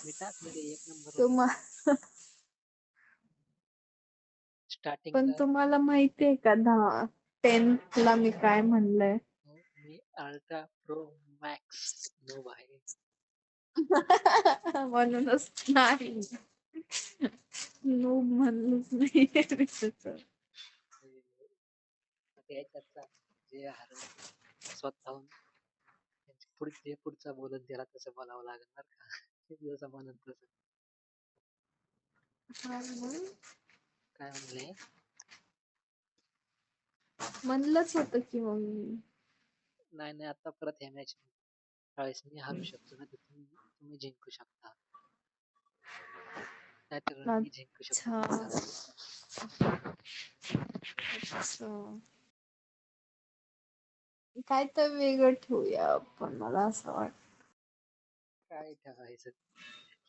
मी टाकलं रे 1 नंबर होतं. तुम्हा पण स्टार्टिंगला तुम्हाला माहितीये का 10th ला मी काय म्हणलंय? मी अल्ट्रा प्रो मॅक्स नोब आहे. म्हणूनच नाही. नूब म्हणलंच नाही मी तसं. आता याच्यातला जे हरवलं स्वतःहून जे पुढचा बोलून त्याला तसं बोलावं लागेल बरं का. जसं म्हणून तसं. काय म्हणले? म्हणलंच होतं की मग मी. नाही आता परत ह्या मॅच त्यावेळेस मी हारू शकतो ना, तर तुम्ही जिंकू शकता. नाहीतर मी जिंकू शकतो, अच्छा. तुम्ही हारू शकता. अच्छा. काय तर वेगळं ठेवूया आपण, मला असं वाटतं. काय ठेवायचं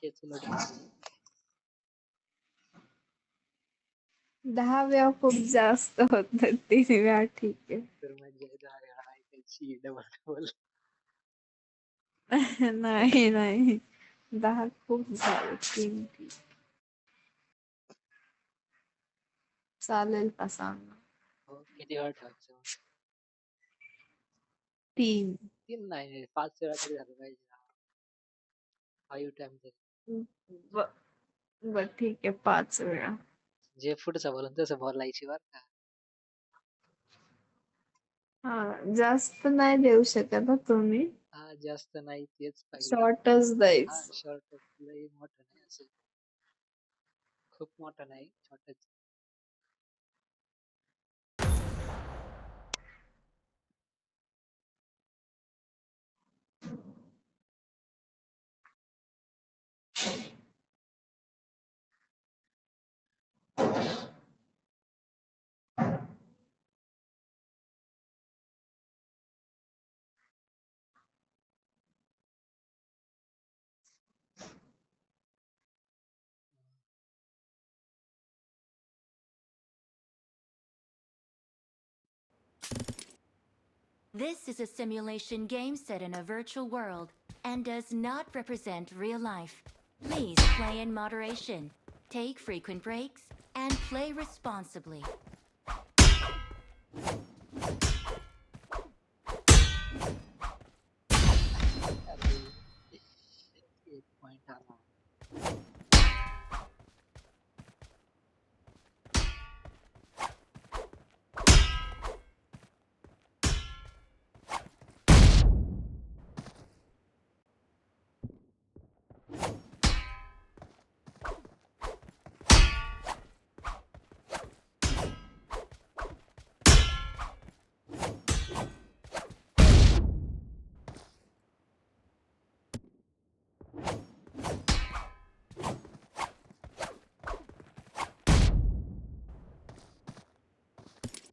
हेच उलट भारी. 10 वेळा खूप जास्त होत, 3 वेळा ठीक आहे. तर म्हणजे 10 वेळा ऐकायची डबल. नाही नाही, 10 खूप झाले, 3 ठीक. चालेल का सांगा? हो, किती वेळा ठेवायचं? 3. 3 नाही, 5 वेळा तरी झालं पाहिजे. 5 टाइम तरी. बर ठीक आहे, 5 वेळा. जे पुढचं बोलून तसं बोलायची बरं का. हा, जास्त नाही देऊ शकत ना तुम्ही. हा, जास्त नाही, तेच पाहिजे. शॉर्टच हा, द्यायचं. शॉर्ट लई मोठं नाही, असं खूप मोठं नाही, छोटच. This is a simulation game set in a virtual world and does not represent real life. Please play in moderation, take frequent breaks, and play responsibly. अरे, 1 पॉइंट आला.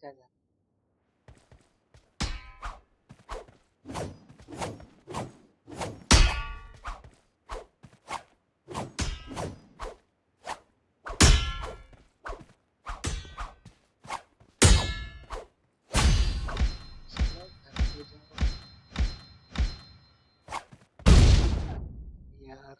काय झालं? यार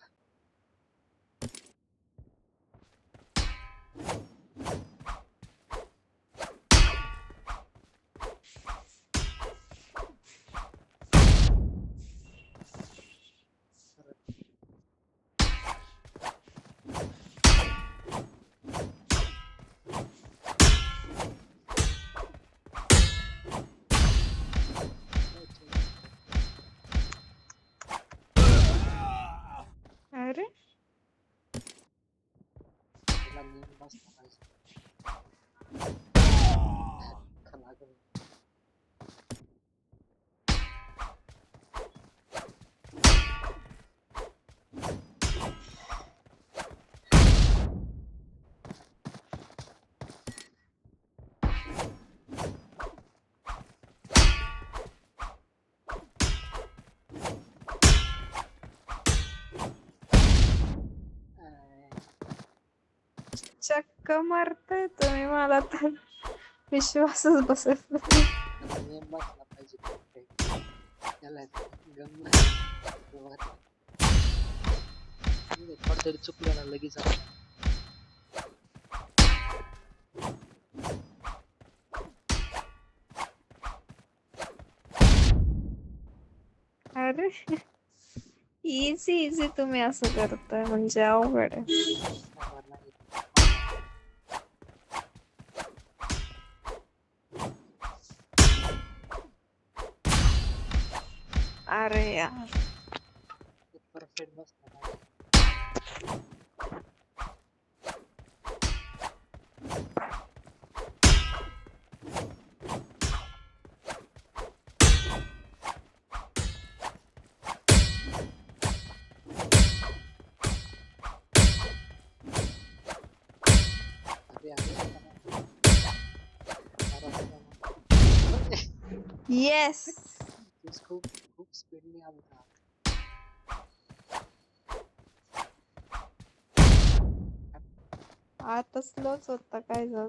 अरे त्याला नेम बसला पाहिजे. लागून. चक्क मारताय तुम्ही, मला तर विश्वासच बसत नाही. नेम बसला पाहिजे परफेक्ट. त्याला गंमत थोडं तरी चुकलं ना लगेच आपण अरे इझी इझी तुम्ही असं करताय म्हणजे अवघड आहे. समोर नाही. अरे यार परफेक्ट बसला नाही. अरे अरे येस खूप खूप स्पीडने आला होता. आता स्लोच होता काय झालं.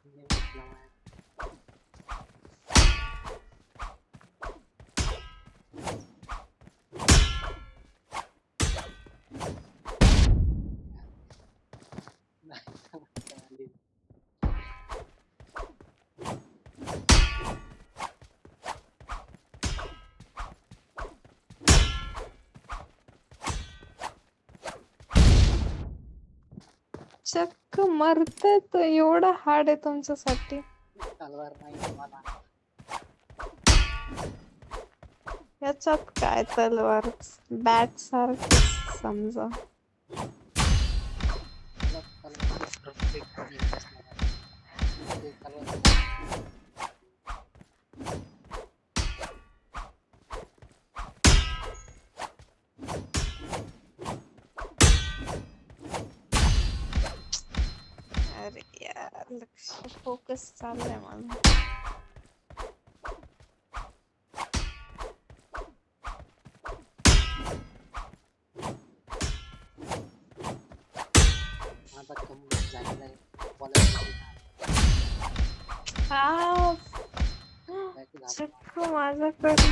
मी घेतला माझ्या. नाही आली. चक्क मरतय तो एवढा हार्ड आहे तुमच्यासाठी. तलवार नाही मला. याच्यात काय तलवार बॅट सारखं समजा. मला तलवार परफेक्ट बसणार आहे. ते तलवार अरे यार लक्ष फोकस चाललंय माझं. माझा कमी झालेला आहे. बोलायला हा बॅक झाला. चक्क माझ्याकडे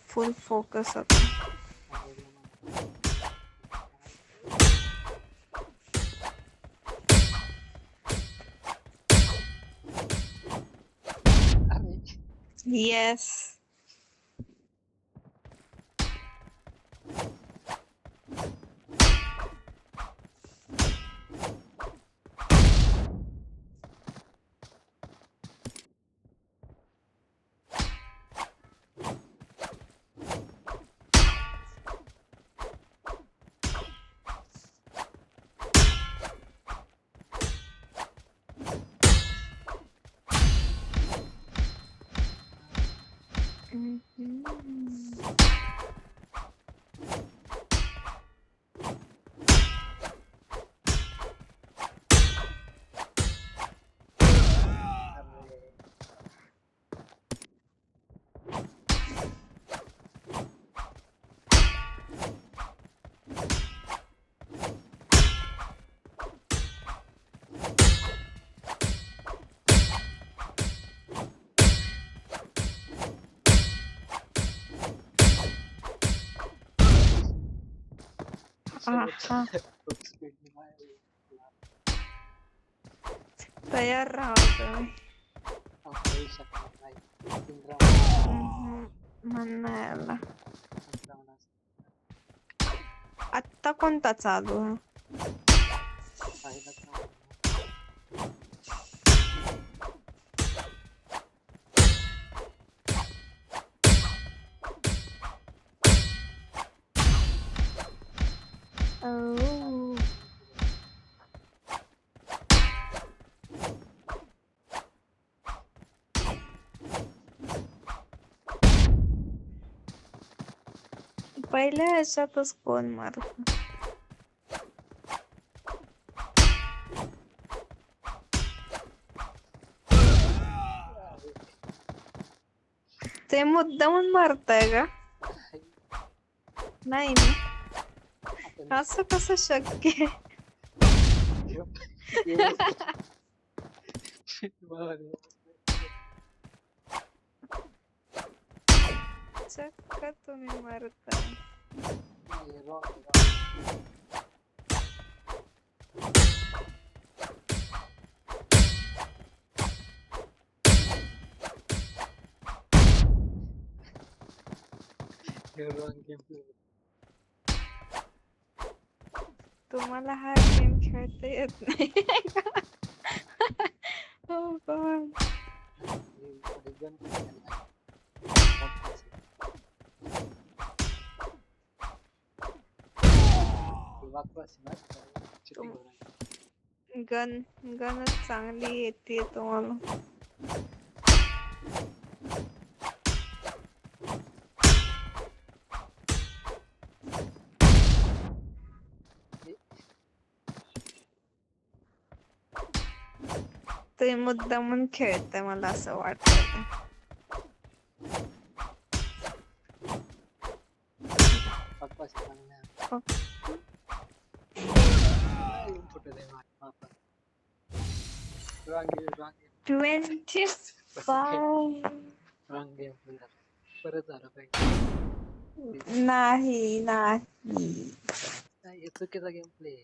फुल फोकस होता. समजलं मला. अरे येस अरे आहा खूप स्पीडने मारली. तयार राहा तुम्ही. होऊ शकणार नाही. 3 राऊंड म्हणणं याला 3 राऊंड आत्ता कोणता चालू आहे. पहिलाच राऊंड Oh. पहिल्या ह्याच्यातच कोण मारत. ते मुद्दामून मारताय का. नाही ना आपण असं कसं शक्य आहे? चक्क तुम्ही मरताय. नाही, wrong आहे, wrong. हे wrong gameplay. तुम्हाला हा गेम खेळता येत नाही का? हो पण हे मध्ये gun पण खेळला. मोठाच आहे. हे वाकवास आहे ना, cheating तुम करून राहिला. गन गनच चांगली येते तुम्हाला. हे ते मुद्दामून खेळतंय मला असं वाटतं. वाकवास आहे, चांगला आहे. फक्त येऊन फुटत आहे मापा. Wrong game, wrong game. 25 Wrong game झाला. परत झालं पाहिजे. नाही नाही. नाही, हे चुकीचा गेम प्ले.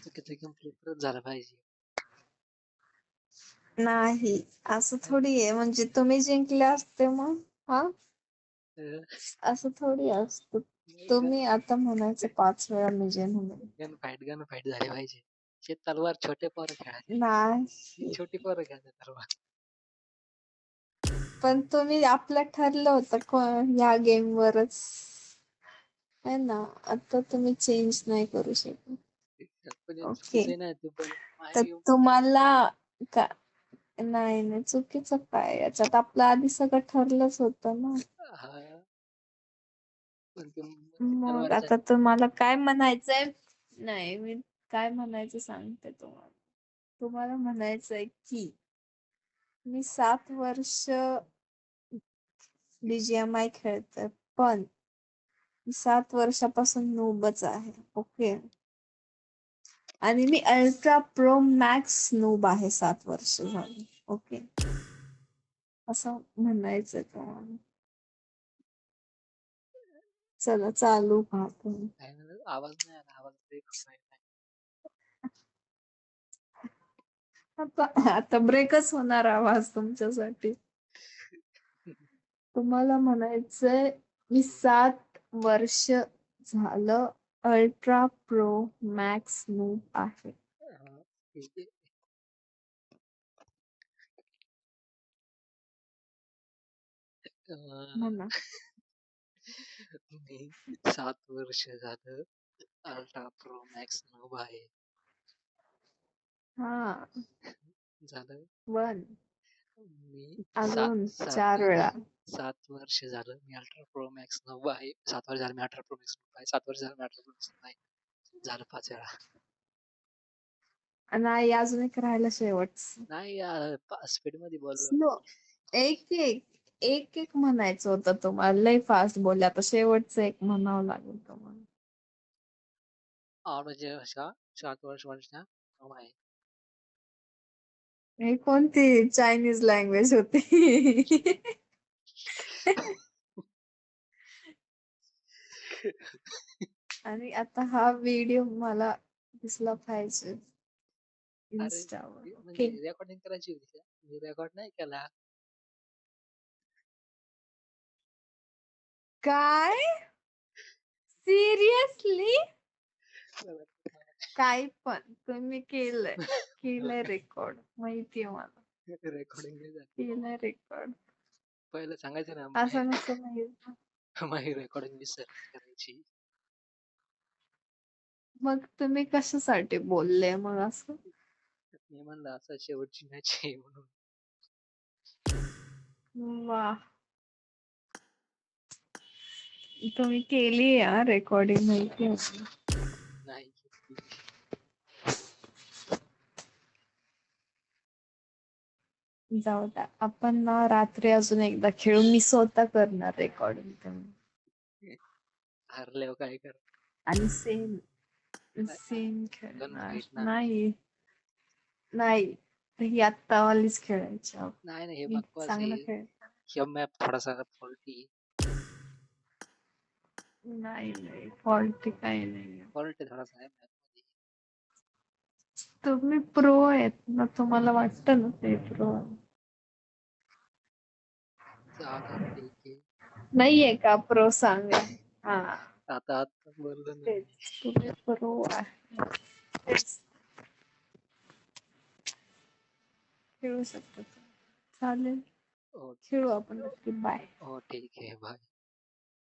चुकीचा गेम प्ले परत झाला पाहिजे. नाही असं थोडी आहे म्हणजे तुम्ही जिंकले असते मग हा असं थोडी असतं. तुम्ही आता म्हणायचं 5 वेळा मी जे म्हणून गन फाईट झाली पाहिजे. हे तलवार छोटे पोरं खेळायचे. ही नाही. छोटी पोरं खेळायचे तलवार. पण तुम्ही आपलं ठरलं होतं या गेम वरच है ना. आता तुम्ही चेंज नाही करू शकत. म्हणजे ओके चुकीचं नाही ते पण तर मागे येऊन तुम्हाला का नाही नाही चुकीचं काय याच्यात आपलं आधी सगळं ठरलंच होतं ना. हा, पण ते मग तलवारच्या आता तुम्हाला काय म्हणायचंय. नाही मी काय म्हणायचं सांगते तुम्हाला. तुम्हाला म्हणायचंय की मी 7 वर्ष BGMI खेळते पण मी 7 वर्षापासून नूबच आहे. ओके आणि मी अल्ट्रा प्रो मॅक्स नूब आहे 7 वर्ष झाली. ओके असं म्हणायचंय तुम्हाला. चला चालू पाहतो. काय म्हणतात, आवाज नाही आला, आवाज ब्रेक होतोय. आता ब्रेकच होणार आवाज तुमच्यासाठी. तुम्हाला म्हणायचंय मी 7 वर्ष झालं अल्ट्रा प्रो मॅक्स नूब आहे. ठीक आहे. म्हणा. मी 7 वर्ष झालं अल्ट्रा प्रो मॅक्स नोवा आहे. हा झालं. वन मी अजून सात 4 वेळा. वर्ष झालं मी अल्ट्रा प्रो मॅक्स नोवा आहे. 7 वर्ष झालं मी अल्ट्रा प्रो मॅक्स नोवा आहे. 7 वर्ष झालं मी अल्ट्रा प्रो मॅक्स नोवा आहे. झालं 5 वेळा. नाही अजून एक राहिला शेवट. नाही स्पीड मध्ये बोललो. स्लो एक एक एक एक म्हणायचं होतं तुम्हाला. लय फास्ट बोलले आता शेवटचं एक म्हणावं लागेल तुम्हाला. म्हणजे 7 वर्ष नोवा आहे. हे कोणती चायनीज लँग्वेज होती. आणि आता हा व्हिडिओ मला दिसला पाहिजे अरे इन्स्टावर. म्हणजे ओके रेकॉर्डिंग करायची होती का? मी रेकॉर्ड नाही केला. काय सिरियसली काय पण तुम्ही केलंय रेकॉर्ड माहितीये मला. रेकॉर्डिंग नाही झाली. केलंय रेकॉर्ड पहिलं सांगायचं ना असं नसतं माहित. माझी रेकॉर्डिंग मिस करायची. मग तुम्ही कशासाठी बोलले मग असं. मी म्हणलं असं शेवटची मॅच आहे म्हणून. वा तुम्ही केली रेकॉर्डिंग माहिती आहे. नाही जाऊ द्या आपण ना रात्री अजून एकदा खेळू. मी स्वतः करणार रेकॉर्डिंग. हारल्यावर काय कर? आणि सेम सेम गन खेळणार फाईट ना. नाही. नाही ही आत्तावालीच खेळायची आपण. नाही ना, हे मी बकवास चांगलं आहे. खेळ हे मॅप थोडासा फॉल्टी नाही फॉल्टी काही नाही. फॉल्ट थोडासा आहे मॅप मध्ये. तुम्ही प्रो आहेत ना, तुम्हाला वाटतं ना ते प्रो चालेल, ठीक आहे. नाहीये का प्रो सांगा. हा आता बोललो ना तेच मी. तुम्ही प्रो आहे तेच खेळू शकता तुम्ही. चालेल हो खेळू आपण नक्की बाय. हो ठीक आहे, बाय.